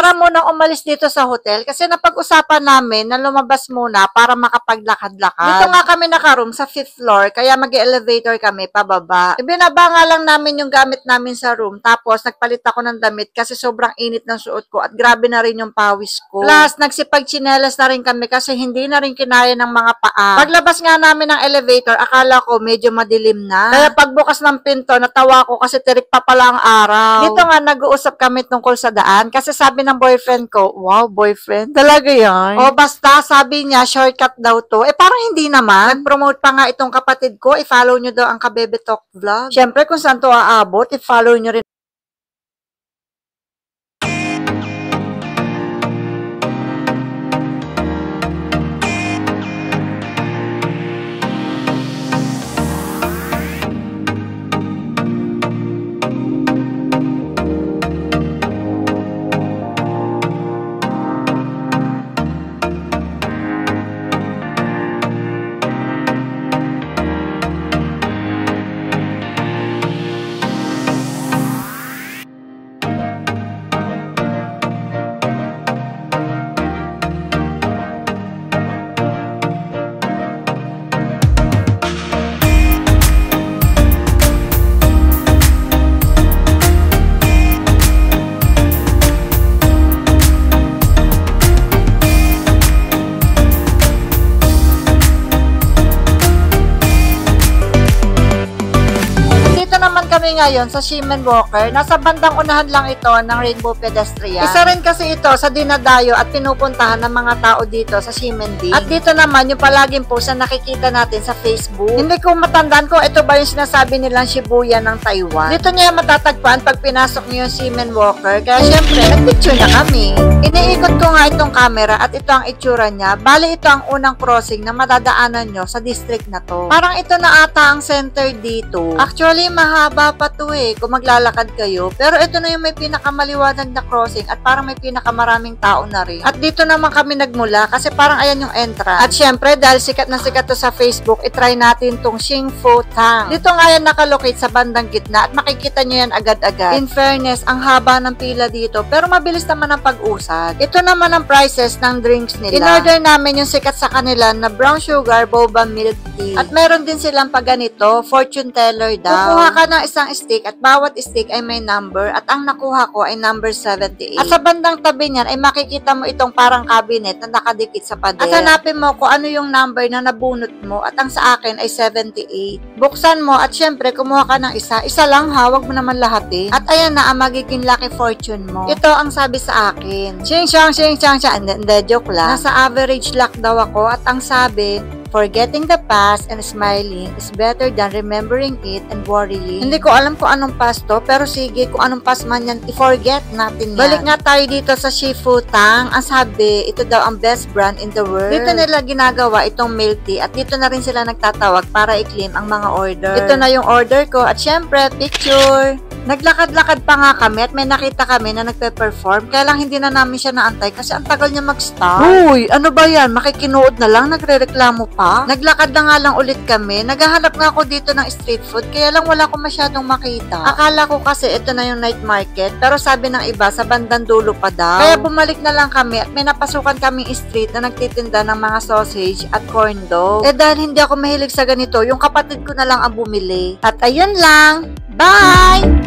ka munang umalis dito sa hotel kasi napag-usapan namin na lumabas muna para makapaglakad-lakad. Dito nga kami naka-room sa 5th floor kaya mag-elevator kami pababa. Ibinaba nga lang namin yung gamit namin sa room tapos nagpalit ako ng damit kasi sobrang init ng suot ko at grabe na rin yung pawis ko. Plus, nagsipag-tsinelas na rin kami kasi hindi na rin kinaya ng mga paa. Paglabas nga namin ng elevator, akala ko medyo madilim na. Kaya pagbukas ng pinto, natawa ko kasi tirik pa pala ang araw. Dito nga nag-uusap kami tungkol sa daan kasi sabi ng boyfriend ko, wow, boyfriend? Talaga yan? O basta, sabi niya, shortcut daw to. Parang hindi naman. Nag-promote pa nga itong kapatid ko, i-follow nyo daw ang Kabebe Talk Vlog. Siyempre, kung saan to aabot, i-follow nyo rin. Kami ngayon sa Shimon Walker. Nasa bandang unahan lang ito ng Rainbow Pedestrian. Isa rin kasi ito sa dinadayo at pinupuntahan ng mga tao dito sa Ximending. At dito naman yung palaging post na nakikita natin sa Facebook. Hindi ko matandaan kung ito ba yung sinasabi nilang Shibuya ng Taiwan. Dito niya matatagpuan pag pinasok niyo yung Shimon Walker. Kaya syempre, nagpicture na kami. Iniikot ko nga itong camera at ito ang itsura niya. Bali ito ang unang crossing na madadaanan nyo sa district na to. Parang ito na ata ang center dito. Actually, mahaba pa to kung maglalakad kayo. Pero ito na yung may pinakamaliwanag na crossing at parang may pinakamaraming tao na rin. At dito naman kami nagmula kasi parang ayan yung entrance. At syempre, dahil sikat na sikat to sa Facebook, itry natin tong Xingfu Tang. Dito nga yan nakalocate sa bandang gitna at makikita nyo yan agad-agad. In fairness, ang haba ng pila dito pero mabilis naman ang pag-usad. Ito naman ang prices ng drinks nila. In-order namin yung sikat sa kanila na brown sugar boba milk tea. At meron din silang pag ganito, fortune teller daw. Kukuha ka ng isang stick at bawat stick ay may number at ang nakuha ko ay number 78. At sa bandang tabi niyan ay makikita mo itong parang cabinet na nakadikit sa pader. At hanapin mo kung ano yung number na nabunot mo at ang sa akin ay 78. Buksan mo at syempre kumuha ka ng isa. Isa lang ha, wag mo naman lahat At ayan na ang magiging lucky fortune mo. Ito ang sabi sa akin. Xing shang, hindi, joke lang. Nasa average luck daw ako at ang sabi, forgetting the past and smiling is better than remembering it and worrying. Hindi ko alam kung anong past to, pero sige, kung anong past man yan, i-forget natin yan. Balik nga tayo dito sa Xingfu Tang. Ang sabi, ito daw ang best brand in the world. Dito nila ginagawa itong milk tea at dito na rin sila nagtatawag para i-claim ang mga order. Ito na yung order ko at syempre, picture. Naglakad-lakad pa nga kami at may nakita kami na nagpe-perform. Kaya lang hindi na namin siya naantay kasi ang tagal niya mag-start. Uy, ano ba yan? Makikinood na lang, nagre-reklamo pa. Naglakad na nga lang ulit kami. Naghahanap nga ako dito ng street food kaya lang wala ko masyadong makita. Akala ko kasi ito na yung night market pero sabi ng iba sa bandang dulo pa daw. Kaya bumalik na lang kami at may napasukan kaming street na nagtitinda ng mga sausage at corn dog. Dahil hindi ako mahilig sa ganito, yung kapatid ko na lang ang bumili. At ayun lang. Bye!